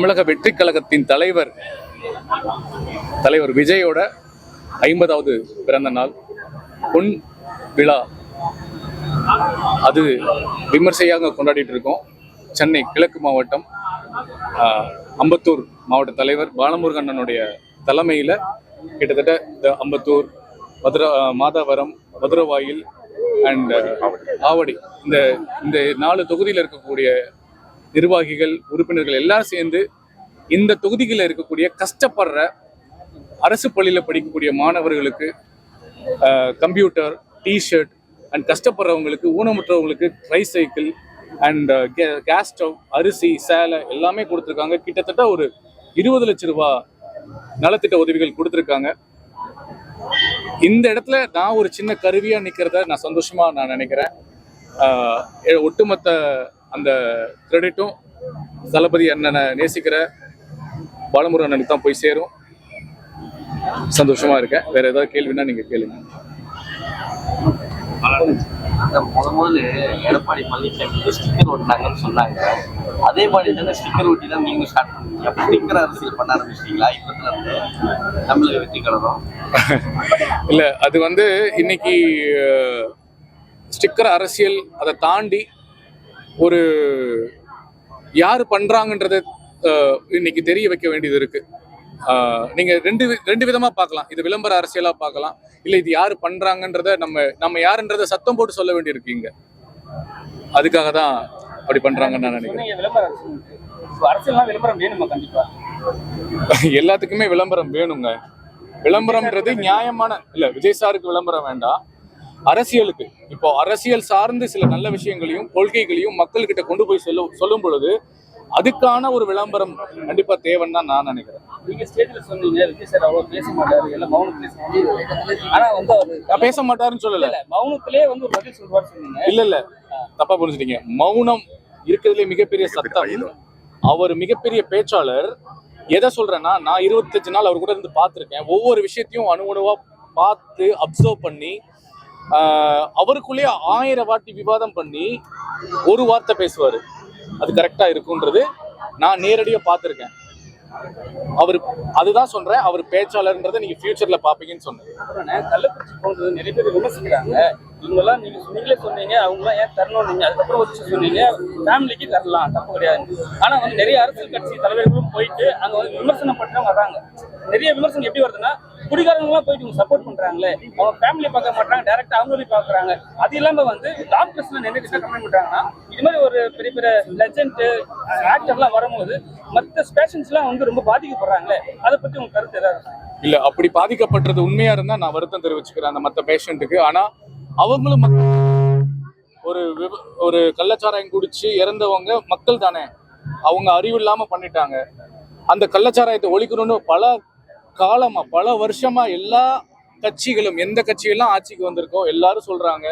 தமிழக வெற்றி கழகத்தின் தலைவர் விஜயோட 50வது பிறந்த நாள் பொன் விழா. அது விமர்சையாக கொண்டாடிட்டு இருக்கோம். சென்னை கிழக்கு மாவட்டம் அம்பத்தூர் மாவட்ட தலைவர் பாலமுருகண்ணனுடைய தலைமையில் கிட்டத்தட்ட இந்த அம்பத்தூர், மாதாவரம், மதுரவாயில் அண்ட் ஆவடி இந்த 4 தொகுதியில் இருக்கக்கூடிய நிர்வாகிகள், உறுப்பினர்கள் எல்லாம் சேர்ந்து இந்த தொகுதிகளில் இருக்கக்கூடிய கஷ்டப்படுற அரசு பள்ளியில் படிக்கக்கூடிய மாணவர்களுக்கு கம்ப்யூட்டர், டிஷர்ட் அண்ட் கஷ்டப்படுறவங்களுக்கு, ஊனமுற்றவங்களுக்கு ட்ரைசைக்கிள் அண்ட் கேஸ் ஸ்டவ், அரிசி, சேலை எல்லாமே கொடுத்துருக்காங்க. கிட்டத்தட்ட ஒரு 20 லட்சம் ரூபாய் நலத்திட்ட உதவிகள் கொடுத்துருக்காங்க. இந்த இடத்துல நான் ஒரு சின்ன கருவியா நிற்கிறத நான் சந்தோஷமா நினைக்கிறேன். ஒட்டுமொத்த அந்த கிரெடிட்டும் தளபதி அண்ணனை நேசிக்கிற பாலமுருகன் அண்ணனுக்கு தான் போய் சேரும். சந்தோஷமா இருக்கேன். வேற ஏதாவது கேள்வின்னா நீங்க கேளுங்க. முதல்ல எடப்பாடி பழனிசாமி ஸ்டிக்கர் ஓட்டினாங்கன்னு சொன்னாங்க. அதே மாதிரி தானே ஸ்டிக்கர் ஓட்டி தான் நீங்க ஸ்டார்ட் பண்ணீங்க. ஸ்டிக்கர் அரசியல் பண்ண ஆரம்பிச்சிட்டீங்களா இப்பத்துல இருந்து தமிழக வெற்றி கழகம்? இல்ல, அது இன்னைக்கு ஸ்டிக்கர் அரசியல் அதை தாண்டி ஒரு யாரு பண்றாங்கன்றத இன்னைக்கு தெரிய வைக்க வேண்டியது இருக்கு. நீங்க ரெண்டு விதமா பார்க்கலாம். இது விளம்பர அரசியலா பார்க்கலாம், இல்ல இது யாரு பண்றாங்கன்றத நம்ம யாருன்றத சத்தம் போட்டு சொல்ல வேண்டியிருக்கு. இங்க அதுக்காக தான் அப்படி பண்றாங்கன்னு நான் நினைக்கிறேன். எல்லாத்துக்குமே விளம்பரம் வேணுங்க. விளம்பரம்ன்றது நியாயமான இல்ல. விஜய் சாருக்கு விளம்பரம் வேண்டாம், அரசியலுக்கு. இப்போ அரசியல் சார்ந்து சில நல்ல விஷயங்களையும் கொள்கைகளையும் மக்கள்கிட்ட கொண்டு போய் சொல்லும் பொழுது அதுக்கான ஒரு விளம்பரம் கண்டிப்பா தேவைன்னு தான் நான் நினைக்கிறேன். நீங்க ஸ்டேஜ்ல சொன்னீங்க விஜய் சார் அவர் பேச மாட்டாரு, எல்லாம் மௌனத்திலே சொல்லுவாரு. ஆனா அவர் பேச மாட்டாருன்னு சொல்லல, மௌனத்திலே ஒரு பதில் சொல்வார் சொன்னீங்க. இல்ல தப்பா புரிஞ்சுட்டீங்க. மௌனம் இருக்கிறதுலே மிகப்பெரிய சத்தம். அவர் மிகப்பெரிய பேச்சாளர். எதை சொல்றேன்னா, நான் 25 நாள் அவர் கூட இருந்து பார்த்துருக்கேன். ஒவ்வொரு விஷயத்தையும் அணுவா பார்த்து அப்சர்வ் பண்ணி அவருக்குள்ளேயே 1000 வாட்டி விவாதம் பண்ணி ஒரு வார்த்தை பேசுவாரு. அது கரெக்டா இருக்குன்றது நான் நேரடியா பார்த்துருக்கேன். அதுதான் சொல்றேன், அவர் பேச்சாளர்ன்றதை நீங்க ஃபியூச்சர்ல பாப்பீங்கன்னு சொன்னேன். கள்ளக்குறிச்சி போன்றது நிறைய பேர் விமர்சிக்கிறாங்க. இவங்கெல்லாம் நீங்களே சொன்னீங்க, அவங்களாம் ஏன் தரணும் நீங்க அதுக்கப்புறம் வச்சு சொன்னீங்க ஃபேமிலிக்கு தரலாம், தப்பு கிடையாது. ஆனா நிறைய அரசியல் கட்சி தலைவர்களும் போயிட்டு அங்க விமர்சனம் பண்ணவங்க வராங்க. நிறைய விமர்சனம் எப்படி வருதுன்னா, குடிகாரங்களாம் போயிட்டு சப்போர்ட் பண்றாங்களே, அவங்க ஃபேமிலியை பார்க்க மாட்டாங்க, டைரக்டா அவங்களையும் பாக்குறாங்க. அது இல்லாம டாக்டர்ஸ் நிறைய பேர் கமெண்ட் பண்றாங்கன்னா, இது மாதிரி ஒரு பெரிய பெரிய லெஜண்ட் ஆக்டர்லாம் வரும்போது மற்ற பேஷண்ட்ஸ் எல்லாம் ரொம்ப பாதிக்கப்படுறாங்களே, அதை பத்தி உங்க கருத்து ஏதாவது? இல்ல, அப்படி பாதிக்கப்பட்டது உண்மையா இருந்தா நான் வருத்தம் தெரிவிச்சுக்கிறேன் அந்த மற்ற பேஷண்ட்டுக்கு. ஆனா அவங்களும் ஒரு கள்ளச்சாராயம் குடிச்சு இறந்தவங்க மக்கள் தானே, அவங்க அறிவு இல்லாம பண்ணிட்டாங்க. அந்த கள்ளச்சாராயத்தை ஒழிக்கணும்னு பல வருஷமா எல்லா கட்சிகளும், எந்த கட்சியெல்லாம் ஆட்சிக்கு வந்திருக்கோ எல்லாரும் சொல்றாங்க.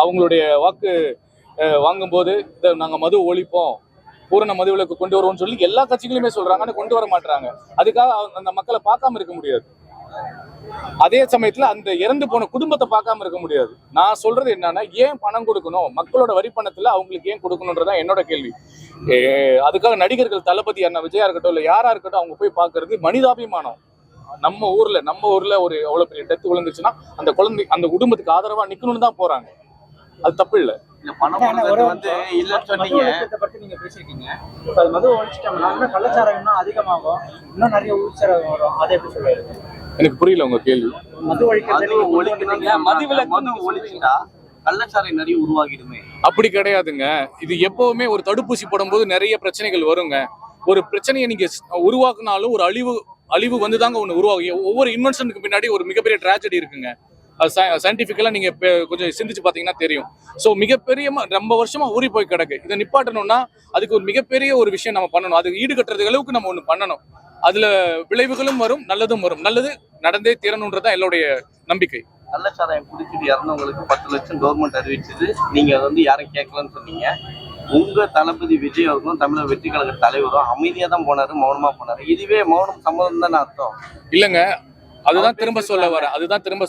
அவங்களுடைய வாக்கு வாங்கும்போது இதை நாங்க மது ஒழிப்போம், பூரண மது விலக்கு கொண்டு வருவோம்னு சொல்லி எல்லா கட்சிகளுமே சொல்றாங்க. ஆனா கொண்டு வர மாட்டாங்க. அதுக்காக அந்த மக்களை பார்க்காம இருக்க முடியாது. அதே சமயத்துல அந்த இறந்து போன குடும்பத்தை பார்க்காம இருக்க முடியாது. நான் சொல்றது என்னன்னா, ஏன் பணம் கொடுக்கணும், மக்களோட வரி பணத்துல அவங்களுக்கு ஏன் கொடுக்கணும்ன்றதான் என்னோட கேள்வி. அதுக்காக நடிகர்கள் தளபதி அண்ணா விஜயா இருக்கட்டும், இல்ல யாரா இருக்கட்டும், அவங்க போய் பாக்குறது மனிதாபிமானம். நம்ம ஊர்ல ஒரு அவ்வளவு பெரிய டெத் விழுந்துச்சுன்னா அந்த குழந்தை, அந்த குடும்பத்துக்கு ஆதரவா நிக்கணும்னு தான் போறாங்க. அது தப்பு இல்ல. எனக்கு புரியல உங்க கேள்வி. அப்படி கிடையாதுங்க. இது எப்பவுமே ஒரு தடுப்பூசி போடும்போது நிறைய பிரச்சனைகள் வருங்க. ஒரு பிரச்சனையை நீங்க உருவாக்குனாலும் ஒரு அழிவு வந்துதாங்க ஒண்ணு உருவாகும். ஒவ்வொரு இன்வென்ஷனுக்கு பின்னாடி ஒரு மிகப்பெரிய ட்ராஜடி இருக்குங்க. சயின்டிபிக்கலா நீங்க கொஞ்சம் சிந்திச்சு பாத்தீங்கன்னா தெரியும். ஸோ மிகப்பெரிய ரொம்ப வருஷமா ஊறி போய் கிடக்கு. இதை நிப்பாட்டணும்னா அதுக்கு ஒரு மிகப்பெரிய ஒரு விஷயம் நம்ம பண்ணணும். அது ஈடுகட்டுறது அளவுக்கு நம்ம ஒண்ணு பண்ணணும். அதுல விளைவுகளும் வரும், நல்லதும் வரும். நல்லது நடந்தே தீரணும்ன்றதான் என்னுடைய நம்பிக்கை. கள்ளச்சாராயம் குடிச்சிட்டு இறந்தவங்களுக்கு 10 லட்சம் கவர்மெண்ட் அறிவிச்சது. நீங்க யாரும் கேட்கலன்னு சொன்னீங்க. உங்க தளபதி விஜய் அவர்களும் தமிழக வெற்றி கழக தலைவரும் அமைதியா தான் போனாரு, மௌனமா போனாரு. இதுவே மௌனம் சம்மதம் தானே அர்த்தம்? இல்லைங்க, அதுதான் திரும்ப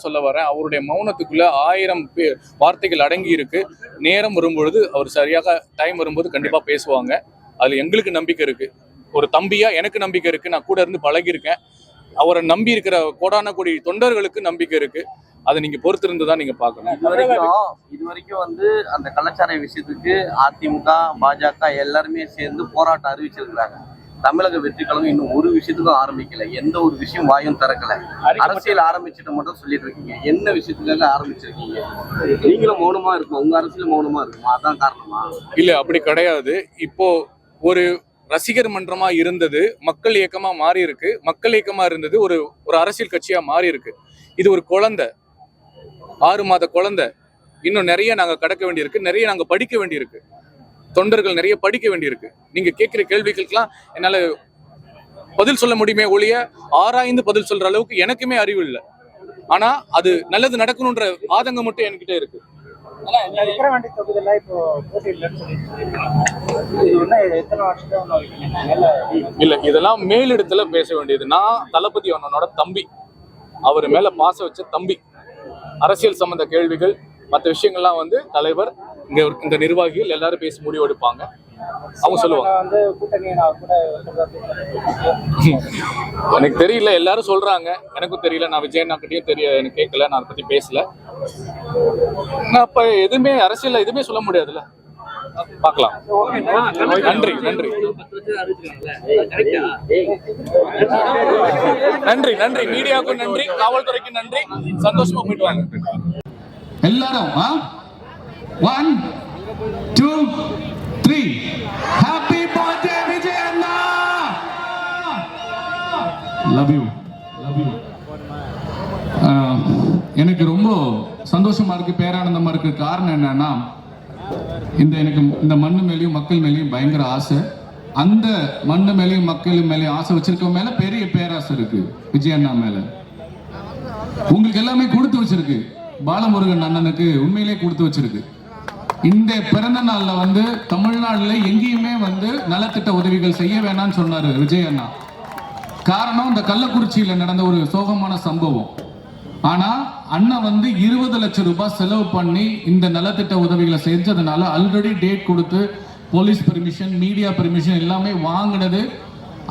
சொல்ல வரேன். அவருடைய மௌனத்துக்குள்ள 1000 வார்த்தைகள் அடங்கி இருக்கு. நேரம் வரும்பொழுது அவர் சரியாக டைம் வரும்போது கண்டிப்பா பேசுவாங்க. அதுல எங்களுக்கு நம்பிக்கை இருக்கு. ஒரு தம்பியா எனக்கு நம்பிக்கை இருக்கு. நான் கூட இருந்து பழகியிருக்கேன். அவரை நம்பி இருக்கிற கோடான கோடி தொண்டர்களுக்கு நம்பிக்கை இருக்கு. அதை நீங்க பொறுத்திருந்து தான் நீங்க பார்க்கணும். இது வரைக்கும் வந்து அந்த கலாச்சார விஷயத்துக்கு அதிமுக, பாஜக எல்லாருமே சேர்ந்து போராட்டம் அறிவிச்சிருக்கிறாங்க. தமிழக வெற்றி கழகம் இன்னும் ஒரு விஷயத்துக்கும் ஆரம்பிக்கல. எந்த ஒரு விஷயம் வாயும் திறக்கல. அரசியல் ஆரம்பிச்சுட்டு மட்டும் சொல்லிட்டு இருக்கீங்க. என்ன விஷயத்துக்காக ஆரம்பிச்சிருக்கீங்க? நீங்களும் மௌனமா இருக்கும், உங்க அரசியல் மௌனமா இருக்குமா? அதான் காரணமா? இல்ல, அப்படி கிடையாது. இப்போ ஒரு ரசிகர் மன்றமா இருந்தது மக்கள் இயக்கமா மாறி இருக்கு. மக்கள் இயக்கமா இருந்தது ஒரு அரசியல் கட்சியா மாறி இருக்கு. இது ஒரு குழந்தை, 6 மாத குழந்தை. இன்னும் நிறைய நாங்க கடக்க வேண்டியிருக்கு, நிறைய நாங்க படிக்க வேண்டியிருக்கு. தொண்டர்கள் நிறைய படிக்க வேண்டியிருக்கு. நீங்க கேட்கிற கேள்விகளுக்கெல்லாம் என்னால பதில் சொல்ல முடியுமே ஒழிய ஆராய்ந்து பதில் சொல்ற அளவுக்கு எனக்குமே அறிவு இல்லை. ஆனா அது நல்லது நடக்கணும்ன்ற ஆதங்கம் மட்டும் என்கிட்ட இருக்கு. இல்ல, இதெல்லாம் மேலிடத்துல பேச வேண்டியது. நான் தளபதி அண்ணனோட தம்பி, அவர் மேல பாசம் வச்ச தம்பி. அரசியல் சம்பந்த கேள்விகள் மற்ற விஷயங்கள்லாம் வந்து தலைவர் இந்த நிர்வாகிகள் எல்லாரும் பேசி முடிவு எடுப்பாங்க. அவங்க சொல்லுவாங்க. எனக்கு தெரியல, எல்லாரும் சொல்றாங்க, எனக்கும் தெரியல. நான் விஜயண்ணா கிட்டயும் எனக்கு கேட்கல, நான் அதை பத்தி பேசல. நான் அப்ப எதுவுமே அரசியல்ல எதுவுமே சொல்ல முடியாதுல்ல. பார்க்கலாம். நன்றி நன்றி நன்றி நன்றி மீடியாவுக்கும் நன்றி, காவல்துறைக்கு நன்றி. சந்தோஷமா போயிட்டு வாங்க எல்லாரும். 1 2 3 happy birthday Vijay Anna. Love you. எனக்கு ரொம்ப சந்தோஷமா இருக்கு, பேரானந்தமா இருக்கு. காரணம் என்னன்னா, எனக்கு இந்த மண்ணு மேலேயும் மக்கள் மேலேயும் பயங்கர ஆசை. அந்த மண்ணு மேலேயும் மக்கள் மேலேயும் ஆசை வச்சிருக்க மேல பெரிய பேராசை இருக்கு விஜய் அண்ணா மேல. உங்களுக்கு எல்லாமே கொடுத்து வச்சிருக்கு. பாலமுருகன் அண்ணனுக்கு உண்மையிலே கொடுத்து வச்சிருக்கு. இந்த பிறந்த நாள்ல வந்து தமிழ்நாடுல எங்கேயுமே வந்து நலத்திட்ட உதவிகள் செய்ய வேணாம்னு சொன்னாரு விஜய் அண்ணா. காரணம், இந்த கள்ளக்குறிச்சியில நடந்த ஒரு சோகமான சம்பவம். ஆனா அண்ணன் வந்து 20 லட்சம் ரூபாய் செலவு பண்ணி இந்த நலத்திட்ட உதவிகளை செஞ்சதுனால ஆல்ரெடி டேட் கொடுத்து போலீஸ் பெர்மிஷன், மீடியா பெர்மிஷன் எல்லாமே வாங்கினது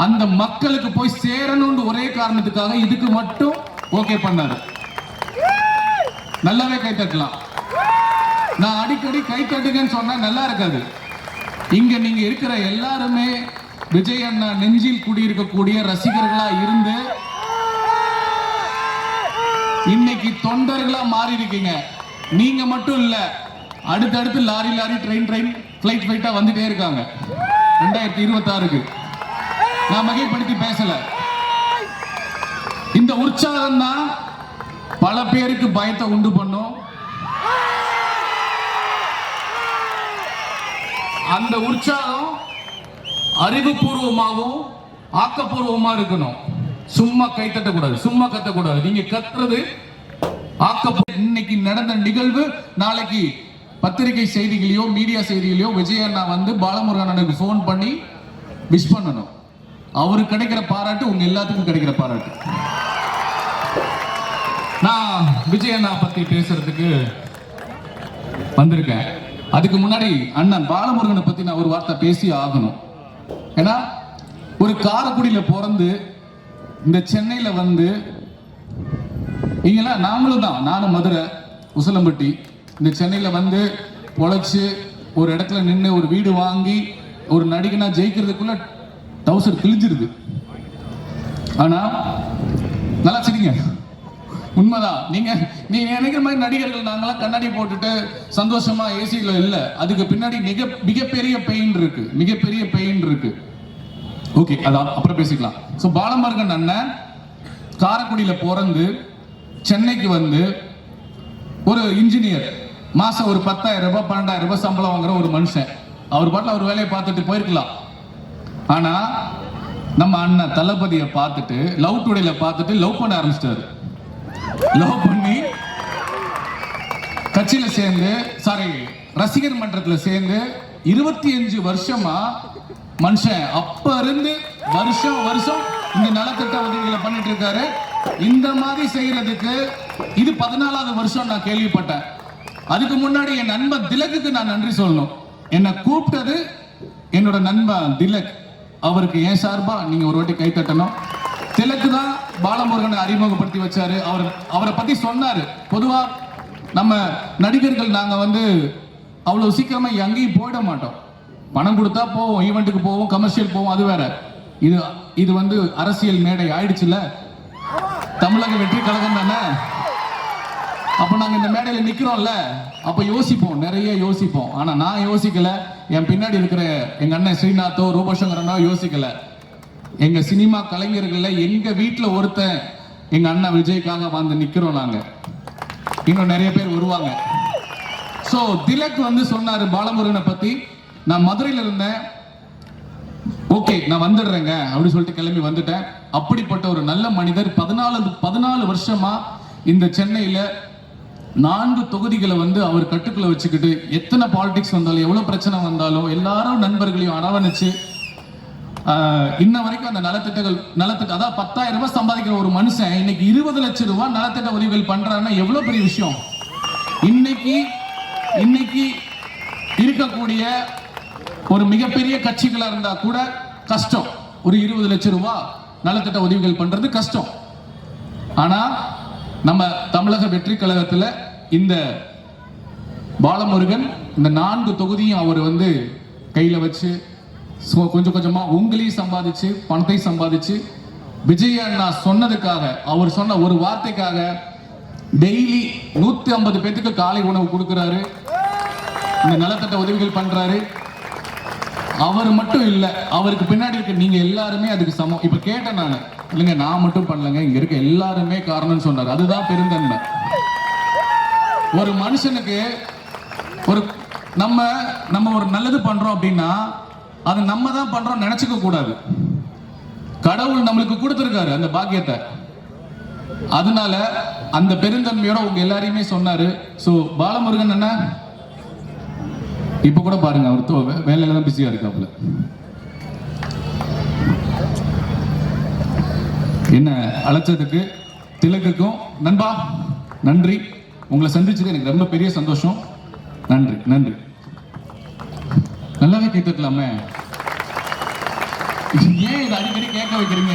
அந்த மக்களுக்கு போய் சேரணும்னு ஒரே காரணத்துக்காக இதுக்கு மட்டும் ஓகே பண்ணாரு. நல்லாவே கை தட்டலாம். நான் அடிக்கடி கை தட்டுங்கன்னு சொன்னா நல்லா இருக்காது. இங்க நீங்க இருக்கிற எல்லாருமே விஜய் அண்ணா நெஞ்சில் குடியிருக்கக்கூடிய ரசிகர்களா இருந்து இன்னைக்கு தொண்டர்களா மாறி இருக்கீங்க. நீங்க மட்டும் இல்ல, அடுத்தடுத்து லாரி ட்ரெயின் ஃபிளைட்டா வந்துட்டே இருக்காங்க 2026க்கு. நான் மிகைப்படுத்தி பேசல. இந்த உற்சாகம் தான் பல பேருக்கு பயத்தை உண்டு பண்ணும். அந்த உற்சாகம் அறிவுபூர்வமாகவும் ஆக்கப்பூர்வமா இருக்கணும். சும்மா கை தட்டக்கூடாது, சும்மா கத்தக்கூடாது. நீங்க கத்துறது இன்னைக்கு நடந்த நிகழ்வு நாளைக்கு பத்திரிகை செய்திகளையோ மீடியா செய்திகளையோ விஜய் அண்ணா வந்து பாலமுருகன் அண்ணனுக்கு போன் பண்ணி விஷ் பண்ணணும். அவருக்கு கிடைக்கிற பாராட்டு உங்க எல்லாத்துக்கும் கிடைக்கிற பாராட்டு. நான் விஜய் அண்ணா பத்தி பேசுறதுக்கு வந்திருக்கேன். அதுக்கு முன்னாடி அண்ணன் பாலமுருகனை பத்தி நான் ஒரு வார்த்தை பேசி ஆகணும். ஏன்னா ஒரு காரைக்குடியில பிறந்து இந்த சென்னையில வந்து இங்கெல்லாம் நாங்களும் தான், நானும் மதுரை உசிலம்பட்டி, இந்த சென்னையில வந்து பொழைச்சு ஒரு இடத்துல நின்று ஒரு வீடு வாங்கி ஒரு நடிகனா ஜெயிக்கிறதுக்குள்ள டவுசர் கிழிஞ்சிருது. ஆனா நல்லா சரிங்க, உண்மைதான். நீங்க நினைக்கிற மாதிரி நடிகர்கள் நாங்களாம் கண்ணாடி போட்டுட்டு சந்தோஷமா ஏசியில இல்ல. அதுக்கு பின்னாடி மிகப்பெரிய பெயின் இருக்கு. ஓகே, அதான் அப்புறம் பேசிக்கலாம். ஸோ பாலமுருகன் அண்ணன் காரைக்குடியில பிறந்து சென்னைக்கு வந்து ஒரு இன்ஜினியர், மாசம் ஒரு 10,000 ரூபாய் 12,000 ரூபாய் சம்பளம் வாங்குற ஒரு மனுஷன். அவர் பாட்டில் அவர் வேலையை பார்த்துட்டு போயிருக்கலாம். ஆனா நம்ம அண்ணன் தளபதியை பார்த்துட்டு லவ் டுடேல பார்த்துட்டு லவ் பண்ண ஆரம்பிச்சிட்டாரு. லவ் பண்ணி கட்சியில சேர்ந்து ரசிகர் மன்றத்தில் சேர்ந்து 25 வருஷமா மனுஷன் அப்ப இருந்து வருஷம் இந்த நலத்திட்ட உதவிகளை பண்ணிட்டு இருக்காரு. இந்த மாதிரி செய்யறதுக்கு இது 14வது வருஷம் நான் கேள்விப்பட்டேன். அதுக்கு முன்னாடி என் நண்பன் திலக்குக்கு நான் நன்றி சொல்லணும். என்னை கூப்பிட்டது என்னோட நண்பன் திலக். அவருக்கு ஏன் சார்பா நீங்க ஒரு வாட்டி கை தட்டணும். திலக்கு தான் பாலமுருகனை அறிமுகப்படுத்தி வச்சாரு. அவரை பத்தி சொன்னாரு. பொதுவா நம்ம நடிகர்கள் நாங்க வந்து அவ்வளவு சீக்கிரமா எங்கேயும் போயிட மாட்டோம். பணம் கொடுத்தா போவோம், ஈவெண்ட்டுக்கு போவோம், கமர்ஷியல் போவோம், அது வேற. இது வந்து அரசியல் மேடை ஆயிடுச்சுல, தமிழக வெற்றி கழகம் தானே. அப்ப நாங்க இந்த மேடையில நிக்கிறோம்ல, அப்ப யோசிப்போம், நிறைய யோசிப்போம். ஆனா நான் யோசிக்கல, என் பின்னாடி இருக்கிற எங்க அண்ணன் ஸ்ரீநாத்தோ ரூபசங்கரனோ யோசிக்கல. எங்க சினிமா கலைஞர்கள்ல எங்க வீட்டுல ஒருத்தன் எங்க அண்ணன் விஜய்க்காக வந்து நிக்கிறோம் நாங்க. இன்னும் நிறைய பேர் வருவாங்க. சோ திலக் வந்து சொன்னாரு பாலமுருகனை பத்தி. நான் மதுரையில இருந்தேன், ஓகே நான் வந்துடுறேங்க அப்படி சொல்லிட்டு கிளம்பி வந்துட்டேன். அப்படிப்பட்ட ஒரு நல்ல மனிதர் 14 வருஷமா இந்த சென்னையில 4 தொகுதிகளை வந்து அவர் கட்டுக்குள்ள வச்சுக்கிட்டு, எத்தனை பாலிடிக்ஸ் வந்தாலும் எவ்வளவு பிரச்சனை வந்தாலும் எல்லாரும் நண்பர்களையும் அரவணைச்சு இன்ன வரைக்கும் அந்த நலத்திட்ட அதாவது 10,000 ரூபாய் சம்பாதிக்கிற ஒரு மனுஷன் இன்னைக்கு 20 லட்சம் ரூபாய் நலத்திட்ட உதவிகள் பண்றாருன்னா எவ்வளவு பெரிய விஷயம். இன்னைக்கு இருக்கக்கூடிய ஒரு மிகப்பெரிய கட்சிகளா இருந்தா கூட கஷ்டம். ஒரு 20 லட்சம் ரூபாய் நலத்திட்ட உதவிகள் பண்றது கஷ்டம். ஆனா நம்ம தமிழக வெற்றி கழகத்துல இந்த பாலமுருகன் இந்த 4 தொகுதியும் அவர் வந்து கையில வச்சு கொஞ்சம் கொஞ்சமா உங்களையும் சம்பாதிச்சு பணத்தை சம்பாதிச்சு விஜய் அண்ணா சொன்னதுக்காக, அவர் சொன்ன ஒரு வார்த்தைக்காக டெய்லி 150 பேருக்கு காலை உணவு கொடுக்கிறாரு, இந்த நலத்திட்ட உதவிகள் பண்றாரு. அவர் மட்டும் இல்ல, அவருக்கு பின்னாடி இருக்க நீங்க எல்லாருமே அதுக்கு சமம். இப்ப கேட்டேன் நானு, இல்லைங்க நான் மட்டும் பண்ணலங்க, இங்க இருக்க எல்லாருமே காரணம்னு சொன்னாரு. அதுதான் பெருந்தன்மை. ஒரு மனுஷனுக்கு ஒரு நம்ம ஒரு நல்லது பண்றோம் அப்படின்னா அது நம்ம தான் பண்றோம் நினைச்சுக்க கூடாது. கடவுள் நம்மளுக்கு கொடுத்திருக்காரு அந்த பாக்கியத்தை. அதனால அந்த பெருந்தன்மையோட உங்க எல்லாரையுமே சொன்னாரு. சோ பாலமுருகன் என்ன இப்ப கூட பாருங்க, அவர் வேலையில தான் பிஸியா இருக்காப்புல. என்ன அழைச்சதுக்கு திலக்குக்கும் நண்பா நன்றி. உங்களை சந்திச்சது எனக்கு ரொம்ப பெரிய சந்தோஷம். நன்றி நன்றி. நல்லாவே கேட்டுக்கலாமே, ஏன் இது அடிக்கடி கேட்க வைக்கிறீங்க?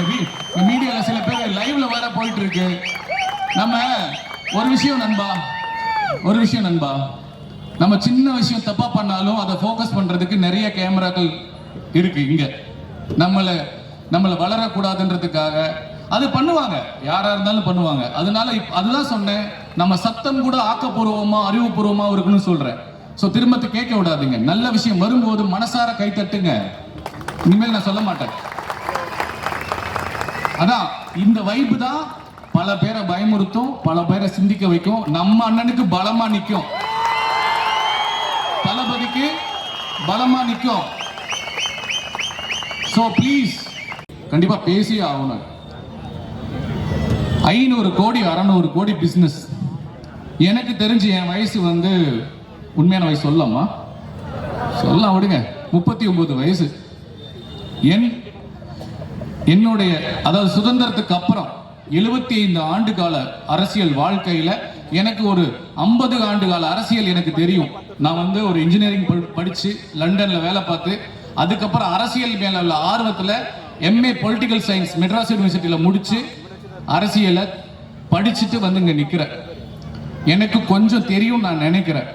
மீடியால சில பேர் லைவ்ல வர போயிட்டு இருக்கு. நம்ம ஒரு விஷயம் நண்பா, நம்ம சின்ன விஷயம் தப்பா பண்ணாலும் அதை ஃபோக்கஸ் பண்றதுக்கு நிறைய கேமராக்கள் இருக்கு இங்க. நம்மளை வளரக்கூடாதுன்றதுக்காக அது பண்ணுவாங்க, யாரா இருந்தாலும் பண்ணுவாங்க. அதனால அதுதான் சொன்னேன், நம்ம சத்தம் கூட ஆக்கப்பூர்வமா அறிவுபூர்வமா இருக்குன்னு சொல்றேன். சோ திரும்ப கேட்க விடாதீங்க. நல்ல விஷயம் வரும்போது மனசார கை தட்டுங்க. இனிமேல் நான் சொல்ல மாட்டேன். அதான் இந்த வைப்பு தான் பல பேரை பயமுறுத்தும், பல பேரை சிந்திக்க வைக்கும். நம்ம அண்ணனுக்கு பலமா நிக்கும், தளபதிக்கு பலமா நிக்கும். சோ ப்ளீஸ் கண்டிப்பா பேசி ஆகணும். 500 கோடி 600 கோடி பிசினஸ். எனக்கு தெரிஞ்சு என் வயசு வந்து உண்மையான வயசு சொல்லலாமா? சொல்லலாம் விடுங்க, 39 வயசு. என்னுடைய அதாவது சுதந்திரத்துக்கு அப்புறம் 75 ஆண்டு கால அரசியல் வாழ்க்கையில எனக்கு ஒரு 50 ஆண்டு கால அரசியல் எனக்கு தெரியும். நான் வந்து ஒரு இன்ஜினியரிங் படிச்சு லண்டன்ல வேலை பார்த்து அதுக்கப்புறம் அரசியல் மேல உள்ள ஆர்வத்துல MA பொலிட்டிக்கல் சயின்ஸ் மெட்ராஸ் யூனிவர்சிட்டியில முடிச்சு அரசியலை படிச்சுட்டு வந்து இங்க நிக்கிறேன். எனக்கு கொஞ்சம் தெரியும் நான் நினைக்கிறேன்.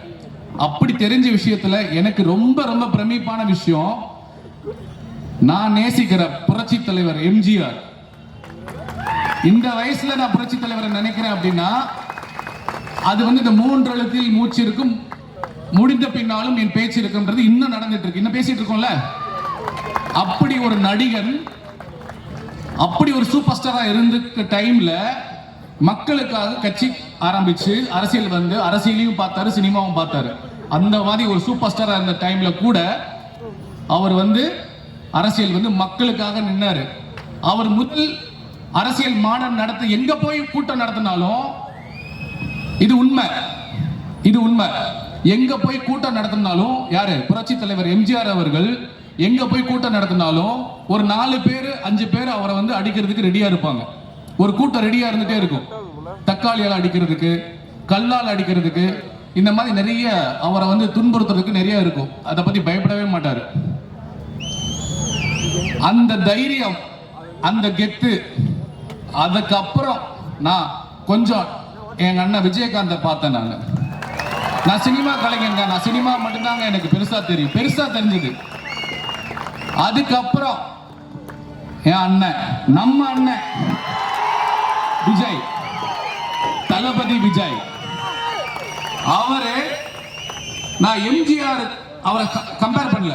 அப்படி தெரிஞ்ச விஷயத்துல எனக்கு ரொம்ப ரொம்ப பிரமிப்பான விஷயம், நான் நேசிக்கிற புரட்சி தலைவர் எம்ஜிஆர். இந்த வயசுல நான் புரட்சி தலைவரை நினைக்கிறேன் அப்படின்னா அது வந்து இந்த 3 எழுத்தில் மூச்சு இருக்கும், முடிந்த பின்னாலும் என் பேச்சு இருக்குன்றது இன்னும் நடந்துட்டு இருக்கு, இன்னும் பேசிட்டு இருக்கோம்ல. அப்படி ஒரு நடிகன், அப்படி ஒரு சூப்பர் ஸ்டாரா இருந்த டைம்ல மக்களுக்காக கட்சி ஆரம்பிச்சு அரசியல் வந்து அரசியலையும் பார்த்தாரு, சினிமாவும் பார்த்தாரு. அந்த மாதிரி ஒரு சூப்பர் ஸ்டாரா இருந்த டைம்ல கூட அவர் வந்து அரசியல் வந்து மக்களுக்காக நின்னாரு. அவர் முதல் அரசியல் மாநாடு நடத்த எங்க போய் கூட்டம் நடத்தினாலும் இது உண்மை, எங்க போய் கூட்டம் நடத்தினாலும் யாரு புரட்சி தலைவர் எம்ஜிஆர் அவர்கள் எங்க போய் கூட்டம் நடத்தினாலும் ஒரு 4 பேர் 5 பேர் அவரை வந்து அடிக்கிறதுக்கு ரெடியா இருப்பாங்க. ஒரு கூட்டம் ரெடியா இருந்துட்டே இருக்கும். தக்காளியால் அடிக்கிறதுக்கு, கல்லால் அடிக்கிறதுக்கு, இந்த மாதிரி நிறைய அவரை வந்து துன்புறுத்துறதுக்கு நிறைய இருக்கும். அதை பத்தி பயப்படவே மாட்டாரு. அந்த தைரியம், அந்த கெத்து, அதுக்கப்புறம் நான் கொஞ்சம் எங்க அண்ணன் விஜயகாந்தை பார்த்தேன். நான் சினிமா கலைஞங்க, நான் சினிமா மட்டும்தாங்க எனக்கு பெருசா தெரியும், பெருசா தெரிஞ்சது. அதுக்கப்புறம் என் அண்ணன், நம்ம அண்ணன் விஜய், தளபதி விஜய், அவரு நான் எம்ஜிஆர் அவரை கம்பேர் பண்ணல,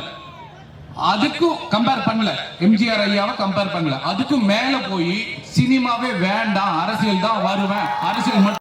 அதுக்கும் கம்பேர் பண்ணல, எம்ஜிஆர் ஐயாவை கம்பேர் பண்ணல, அதுக்கும் மேல போய் சினிமாவே வேண்டாம், அரசியல் தான் வருவேன், அரசியல்